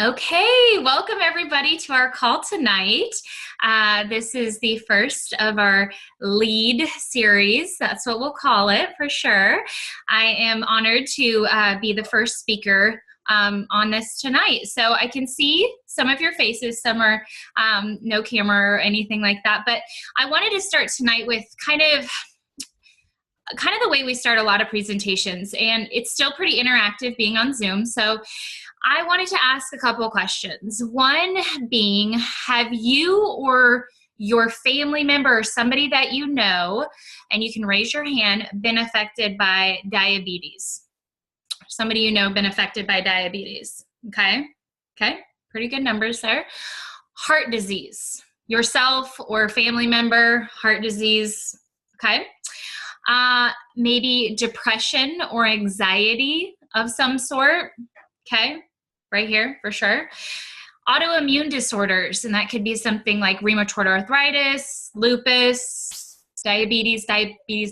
Okay, welcome everybody to our call tonight. This is the first of our lead series. That's what we'll call it for sure. I am honored to be the first speaker on this tonight. So I can see some of your faces. Some are no camera or anything like that. But I wanted to start tonight with kind of the way we start a lot of presentations, and it's still pretty interactive being on Zoom. So I wanted to ask a couple of questions. One being, have you or your family member or somebody that you know, and you can raise your hand, been affected by diabetes? Somebody you know been affected by diabetes. Okay, pretty good numbers there. Heart disease, yourself or family member, heart disease. Okay. Maybe depression or anxiety of some sort. Okay, right here for sure. Autoimmune disorders, and that could be something like rheumatoid arthritis, lupus, diabetes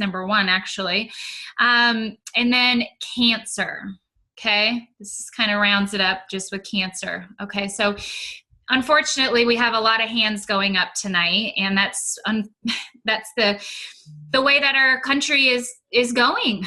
number one, actually. And then cancer. Okay, this kind of rounds it up just with cancer. Okay, so unfortunately, we have a lot of hands going up tonight, and that's the way that our country is going.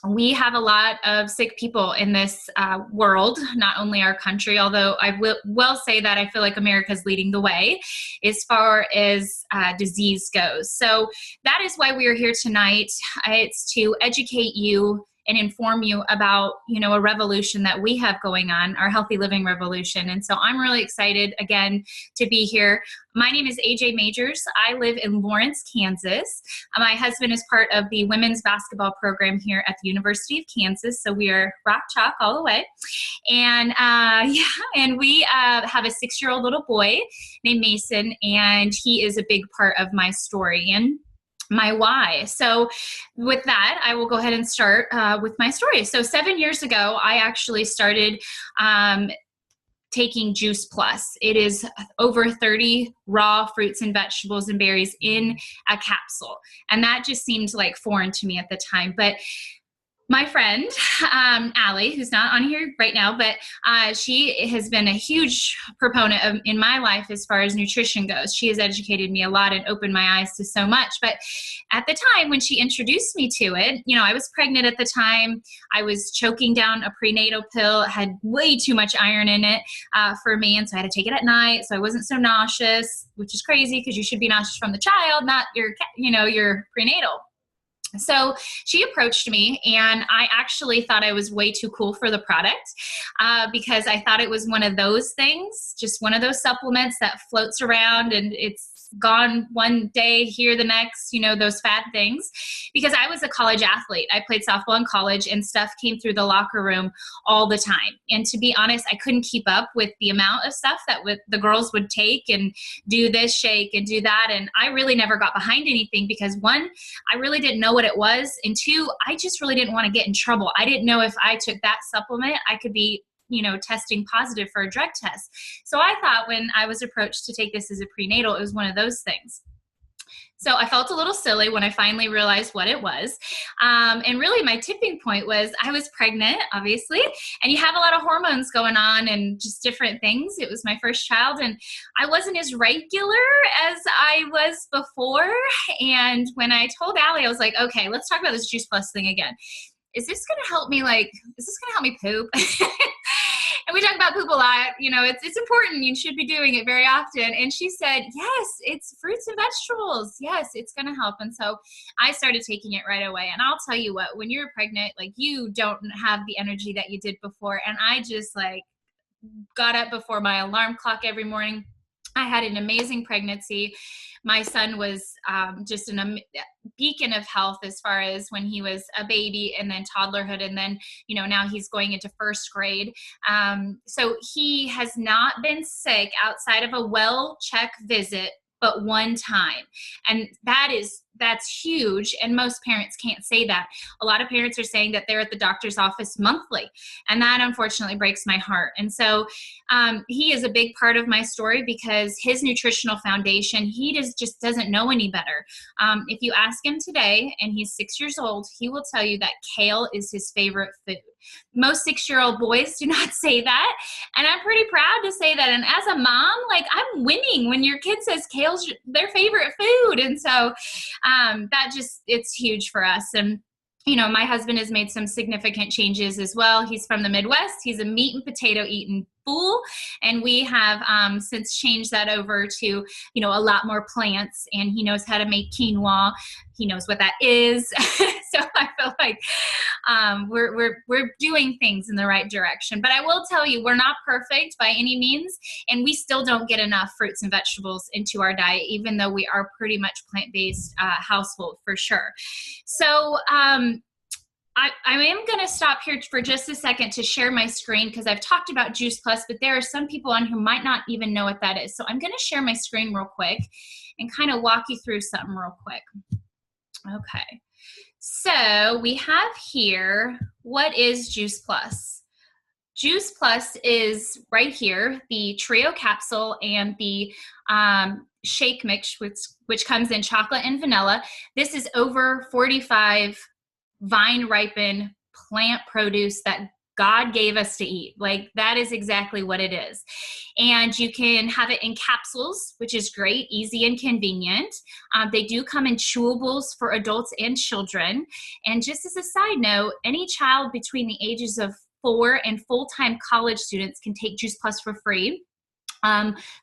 We have a lot of sick people in this world, not only our country, although I will say that I feel like America's leading the way as far as disease goes. So that is why we are here tonight. It's to educate you and inform you about, a revolution that we have going on, our healthy living revolution. And so I'm really excited again to be here. My name is AJ Majors. I live in Lawrence, Kansas. My husband is part of the women's basketball program here at the University of Kansas. So we are rock chalk all the way. And and we have a 6-year-old little boy named Mason, and he is a big part of my story and my why. So with that, I will go ahead and start with my story. So 7 years ago, I actually started taking Juice Plus. It is over 30 raw fruits and vegetables and berries in a capsule. And that just seemed like foreign to me at the time. But my friend, Allie, who's not on here right now, but she has been a huge proponent in my life as far as nutrition goes. She has educated me a lot and opened my eyes to so much. But at the time when she introduced me to it, I was pregnant at the time. I was choking down a prenatal pill. It had way too much iron in it for me, and so I had to take it at night so I wasn't so nauseous, which is crazy because you should be nauseous from the child, not your prenatal. So she approached me, and I actually thought I was way too cool for the product because I thought it was one of those things, just one of those supplements that floats around and it's gone one day, here the next, those fad things. Because I was a college athlete. I played softball in college, and stuff came through the locker room all the time. And to be honest, I couldn't keep up with the amount of stuff that the girls would take and do this shake and do that. And I really never got behind anything because, one, I really didn't know what it was. And two, I just really didn't want to get in trouble. I didn't know if I took that supplement, I could be testing positive for a drug test. So I thought when I was approached to take this as a prenatal, it was one of those things. So I felt a little silly when I finally realized what it was. And really my tipping point was I was pregnant, obviously, and you have a lot of hormones going on and just different things. It was my first child, and I wasn't as regular as I was before. And when I told Allie, I was like, okay, let's talk about this Juice Plus thing again. Is this going to help me? Is this going to help me poop? And we talk about poop a lot. It's important. You should be doing it very often. And she said, yes, it's fruits and vegetables. Yes, it's going to help. And so I started taking it right away. And I'll tell you what, when you're pregnant, you don't have the energy that you did before. And I just got up before my alarm clock every morning. I had an amazing pregnancy. My son was just a beacon of health as far as when he was a baby, and then toddlerhood, and then now he's going into first grade. So he has not been sick outside of a well check visit but one time, and that is that's huge. And most parents can't say that. A lot of parents are saying that they're at the doctor's office monthly. And that unfortunately breaks my heart. And so he is a big part of my story because his nutritional foundation, he just doesn't know any better. If you ask him today, and he's 6 years old, he will tell you that kale is his favorite food. Most 6-year-old boys do not say that. And I'm pretty proud to say that. And as a mom, like, I'm winning when your kid says kale's their favorite food. And so it's huge for us. And you know, my husband has made some significant changes as well. He's from the Midwest. He's a meat and potato eating fool. And we have since changed that over to, you know, a lot more plants, and he knows how to make quinoa. He knows what that is. So I feel like we're doing things in the right direction. But I will tell you, we're not perfect by any means, and we still don't get enough fruits and vegetables into our diet, even though we are pretty much plant-based household for sure. So I am going to stop here for just a second to share my screen because I've talked about Juice Plus, but there are some people on who might not even know what that is. So I'm going to share my screen real quick and kind of walk you through something real quick. Okay. So we have here, what is Juice Plus? Juice Plus is right here, the trio capsule and the shake mix, which comes in chocolate and vanilla. This is over 45 vine ripened plant produce that God gave us to eat. Like, that is exactly what it is. And you can have it in capsules, which is great, easy and convenient. They do come in chewables for adults and children. And just as a side note, any child between the ages of 4 and full-time college students can take Juice Plus for free.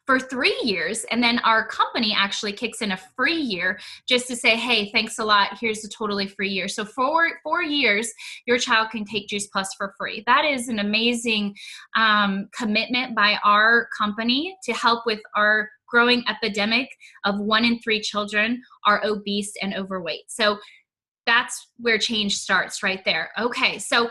For 3 years, and then our company actually kicks in a free year just to say, hey, thanks a lot, here's a totally free year. So for 4 years, your child can take Juice Plus for free. That is an amazing commitment by our company to help with our growing epidemic of 1 in 3 children are obese and overweight. So that's where change starts right there. Okay, so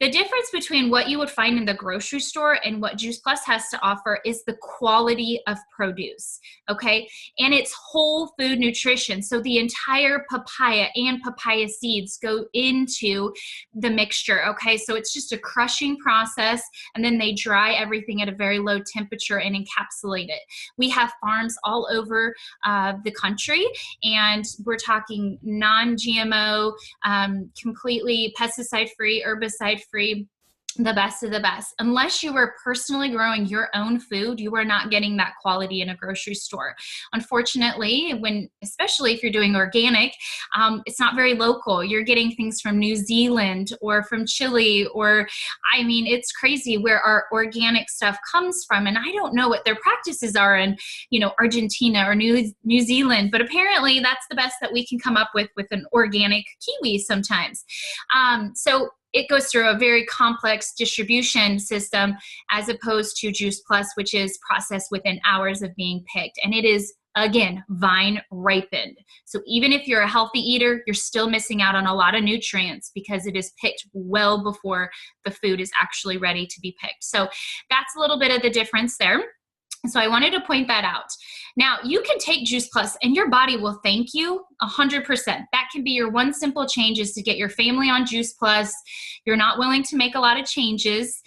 the difference between what you would find in the grocery store and what Juice Plus has to offer is the quality of produce, okay? And it's whole food nutrition. So the entire papaya and papaya seeds go into the mixture, okay? So it's just a crushing process, and then they dry everything at a very low temperature and encapsulate it. We have farms all over the country, and we're talking non-GMO, completely pesticide-free, herbicide-free, the best of the best. Unless you were personally growing your own food, you are not getting that quality in a grocery store. Unfortunately, especially if you're doing organic, it's not very local. You're getting things from New Zealand or from Chile, or I mean, it's crazy where our organic stuff comes from. And I don't know what their practices are in, you know, Argentina or New Zealand, but apparently that's the best that we can come up with an organic kiwi sometimes. So it goes through a very complex distribution system as opposed to Juice Plus, which is processed within hours of being picked. And it is, again, vine ripened. So even if you're a healthy eater, you're still missing out on a lot of nutrients because it is picked well before the food is actually ready to be picked. So that's a little bit of the difference there. So I wanted to point that out. Now, you can take Juice Plus and your body will thank you 100%. That can be your one simple change, is to get your family on Juice Plus. You're not willing to make a lot of changes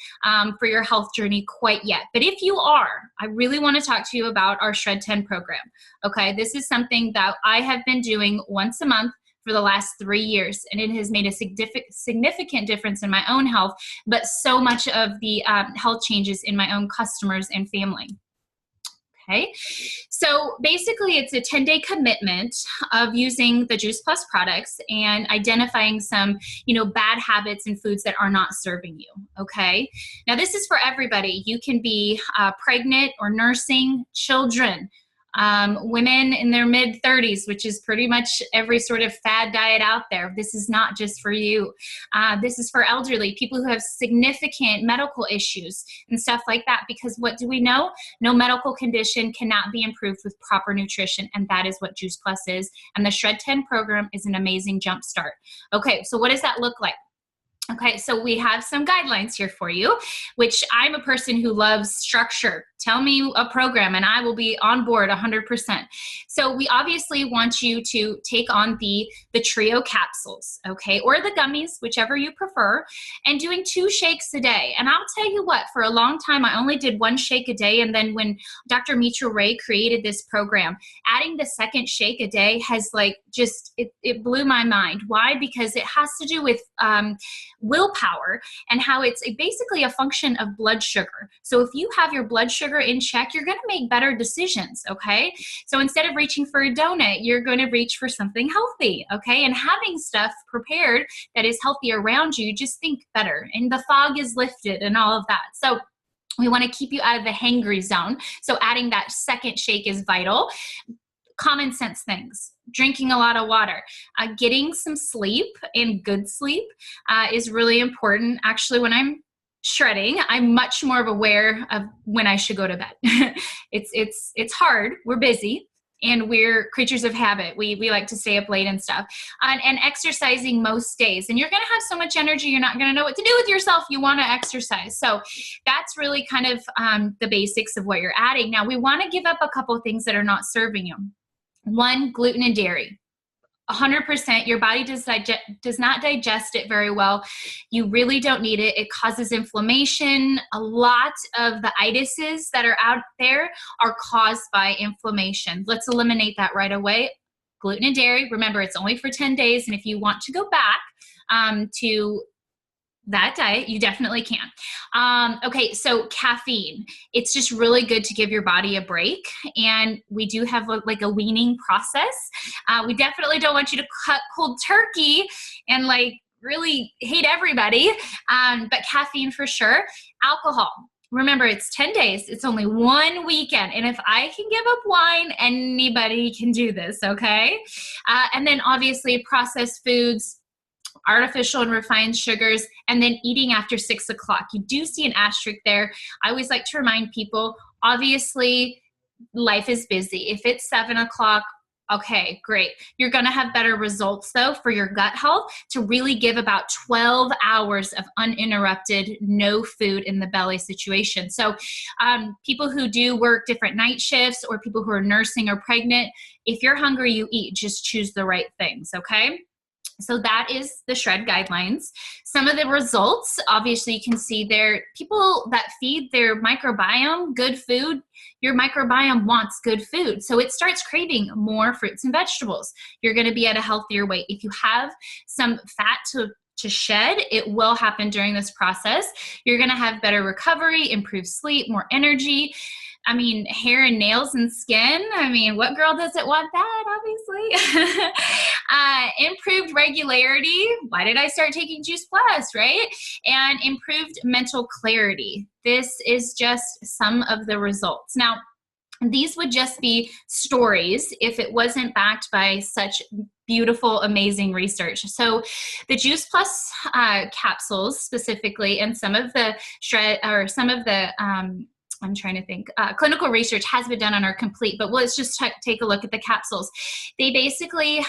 for your health journey quite yet. But if you are, I really want to talk to you about our Shred 10 program. Okay, this is something that I have been doing once a month for the last 3 years, and it has made a significant difference in my own health, but so much of the health changes in my own customers and family. Okay, so basically it's a 10-day commitment of using the Juice Plus products and identifying some, you know, bad habits and foods that are not serving you. Okay, now this is for everybody. You can be pregnant or nursing, children, women in their mid-30s, which is pretty much every sort of fad diet out there. This is not just for you. This is for elderly, people who have significant medical issues and stuff like that, because what do we know? No medical condition cannot be improved with proper nutrition, and that is what Juice Plus is. And the Shred 10 program is an amazing jump start. Okay, so what does that look like? Okay, so we have some guidelines here for you, which I'm a person who loves structure. Tell me a program and I will be on board 100%. So we obviously want you to take on the trio capsules, okay, or the gummies, whichever you prefer, and doing 2 shakes a day. And I'll tell you what, for a long time, I only did 1 shake a day. And then when Dr. Mitra Ray created this program, adding the 2nd shake a day has like just, it blew my mind. Why? Because it has to do with willpower and how it's basically a function of blood sugar. So if you have your blood sugar in check, you're going to make better decisions, okay? So instead of reaching for a donut, you're going to reach for something healthy, okay? And having stuff prepared that is healthy around you, just think better. And the fog is lifted and all of that. So we want to keep you out of the hangry zone. So adding that 2nd shake is vital. Common sense things, drinking a lot of water, getting some sleep and good sleep is really important. Actually, when I'm shredding, I'm much more aware of when I should go to bed. It's hard. We're busy and we're creatures of habit. We like to stay up late and stuff. And exercising most days. And you're going to have so much energy, you're not going to know what to do with yourself. You want to exercise. So that's really kind of the basics of what you're adding. Now, we want to give up a couple of things that are not serving you. 1, gluten and dairy. 100%, your body does not digest it very well. You really don't need it. It causes inflammation. A lot of the itises that are out there are caused by inflammation. Let's eliminate that right away. Gluten and dairy, remember, it's only for 10 days. And if you want to go back to that diet, you definitely can. Okay, so caffeine. It's just really good to give your body a break. And we do have like a weaning process. We definitely don't want you to cut cold turkey and like really hate everybody, but caffeine for sure. Alcohol. Remember, it's 10 days. It's only 1 weekend. And if I can give up wine, anybody can do this, okay? And then obviously processed foods, artificial and refined sugars, and then eating after 6 o'clock. You do see an asterisk there. I always like to remind people, obviously, life is busy. If it's 7 o'clock, okay, great. You're going to have better results, though, for your gut health to really give about 12 hours of uninterrupted, no food in the belly situation. So people who do work different night shifts or people who are nursing or pregnant, if you're hungry, you eat. Just choose the right things, okay? So that is the shred guidelines. Some of the results, obviously you can see there, people that feed their microbiome good food, your microbiome wants good food. So it starts craving more fruits and vegetables. You're going to be at a healthier weight. If you have some fat to shed, it will happen during this process. You're going to have better recovery, improved sleep, more energy. I mean, hair and nails and skin. I mean, what girl doesn't want that, obviously? Improved regularity. Why did I start taking Juice Plus, right? And improved mental clarity. This is just some of the results. Now, these would just be stories if it wasn't backed by such beautiful, amazing research. So the Juice Plus capsules specifically, and some of the I'm trying to think. Clinical research has been done on our complete, but let's just take a look at the capsules. They basically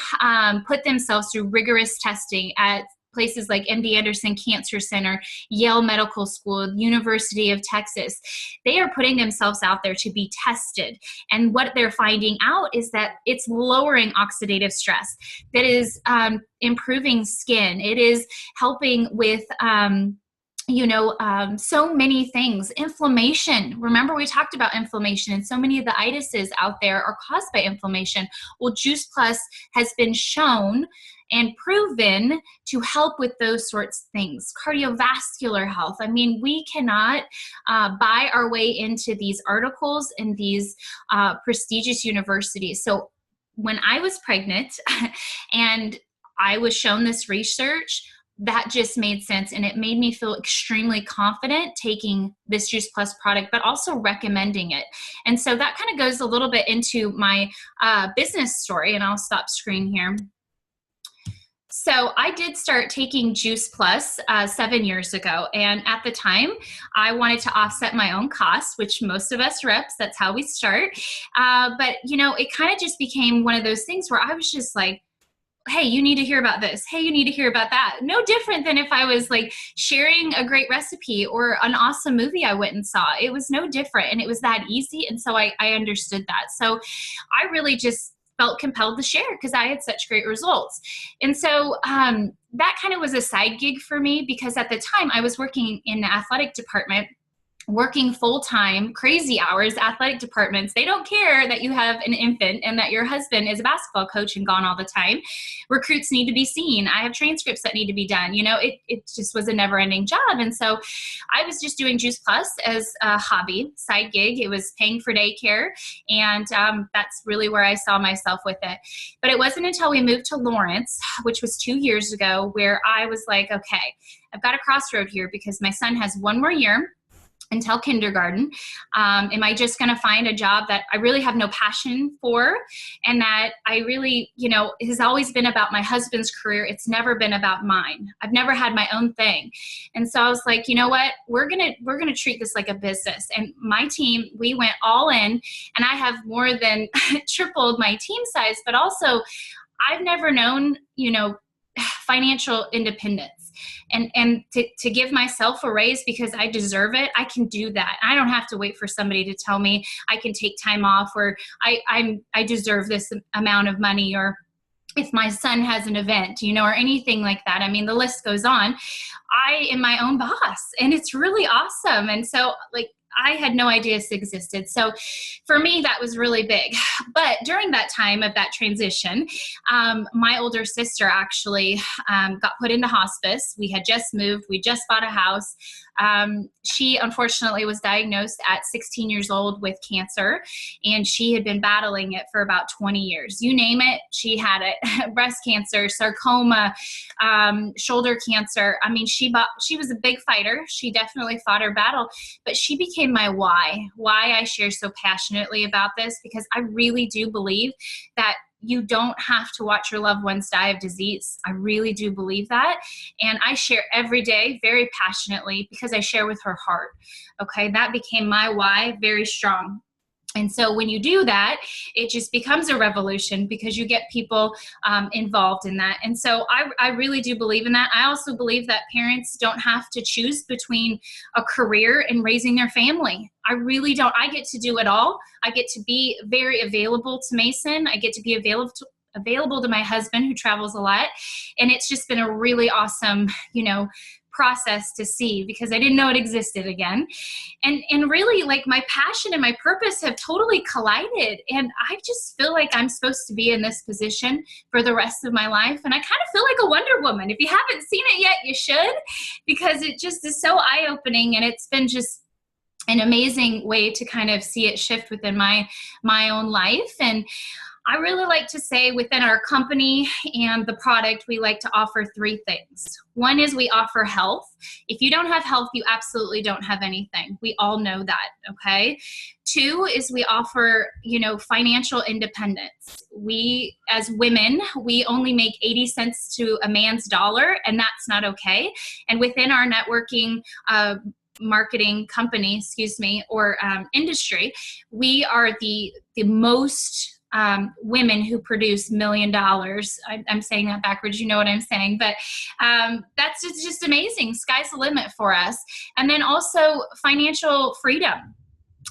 put themselves through rigorous testing at places like MD Anderson Cancer Center, Yale Medical School, University of Texas. They are putting themselves out there to be tested. And what they're finding out is that it's lowering oxidative stress. That is improving skin. It is helping with so many things. Inflammation. Remember, we talked about inflammation, and so many of the itises out there are caused by inflammation. Well, Juice Plus has been shown and proven to help with those sorts of things. Cardiovascular health. I mean, we cannot buy our way into these articles in these prestigious universities. So when I was pregnant and I was shown this research, that just made sense, and it made me feel extremely confident taking this Juice Plus product, but also recommending it. And so that kind of goes a little bit into my business story, and I'll stop screen here. So I did start taking Juice Plus 7 years ago. And at the time, I wanted to offset my own costs, which most of us reps, that's how we start. But, it kind of just became one of those things where I was just like, hey, you need to hear about this. Hey, you need to hear about that. No different than if I was like sharing a great recipe or an awesome movie I went and saw. It was no different. And it was that easy. And so I understood that. So I really just felt compelled to share because I had such great results. And so that kind of was a side gig for me because at the time I was working in the athletic department, working full-time, crazy hours, athletic departments. They don't care that you have an infant and that your husband is a basketball coach and gone all the time. Recruits need to be seen. I have transcripts that need to be done. You know, it just was a never-ending job. And so I was just doing Juice Plus as a hobby, side gig. It was paying for daycare. And that's really where I saw myself with it. But it wasn't until we moved to Lawrence, which was 2 years ago, where I was like, okay, I've got a crossroad here because my son has one more year until kindergarten. Am I just going to find a job that I really have no passion for and that I really, you know, has always been about my husband's career. It's never been about mine. I've never had my own thing. And so I was like, you know what, we're going to treat this like a business. And my team, we went all in, and I have more than tripled my team size, but also I've never known, you know, financial independence. And to give myself a raise because I deserve it, I can do that. I don't have to wait for somebody to tell me I can take time off, or I deserve this amount of money, or if my son has an event, you know, or anything like that. I mean, the list goes on. I am my own boss, and it's really awesome. And so, like, I had no idea this existed. So for me, that was really big. But during that time of that transition, my older sister actually got put into hospice. We had just moved. We just bought a house. She unfortunately was diagnosed at 16 years old with cancer, and she had been battling it for about 20 years. You name it, she had it. Breast cancer, sarcoma, shoulder cancer. I mean, she was a big fighter. She definitely fought her battle, but she became my why I share so passionately about this, because I really do believe that you don't have to watch your loved ones die of disease. I really do believe that. And I share every day very passionately because I share with her heart. Okay, that became my why, very strong. And so when you do that, it just becomes a revolution because you get people involved in that. And so I really do believe in that. I also believe that parents don't have to choose between a career and raising their family. I really don't. I get to do it all. I get to be very available to Mason. I get to be available to my husband, who travels a lot. And it's just been a really awesome, you know, process to see, because I didn't know it existed again. And really, like, my passion and my purpose have totally collided. And I just feel like I'm supposed to be in this position for the rest of my life. And I kind of feel like a Wonder Woman. If you haven't seen it yet, you should, because it just is so eye-opening. And it's been just an amazing way to kind of see it shift within my own life. And I really like to say within our company and the product, we like to offer 3 things. One is we offer health. If you don't have health, you absolutely don't have anything. We all know that, okay? 2 is we offer, you know, financial independence. We, as women, we only make 80 cents to a man's dollar, and that's not okay. And within our networking marketing company, or industry, we are the most women who produce $1 million. I'm saying that backwards. You know what I'm saying, but that's just amazing. Sky's the limit for us. And then also financial freedom.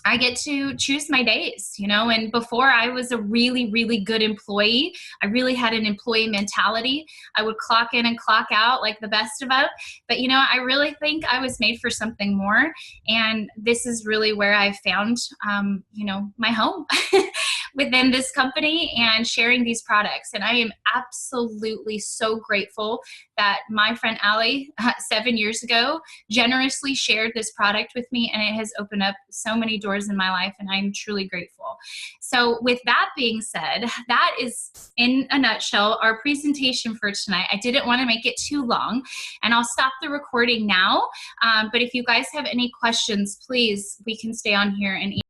I get to choose my days, you know, and before I was a really, really good employee. I really had an employee mentality. I would clock in and clock out like the best of us. But, you know, I really think I was made for something more. And this is really where I found, you know, my home within this company and sharing these products. And I am absolutely so grateful that my friend Allie 7 years ago generously shared this product with me, and it has opened up so many doors in my life, and I'm truly grateful. So with that being said, that is in a nutshell our presentation for tonight. I didn't want to make it too long, and I'll stop the recording now. But if you guys have any questions, please, we can stay on here and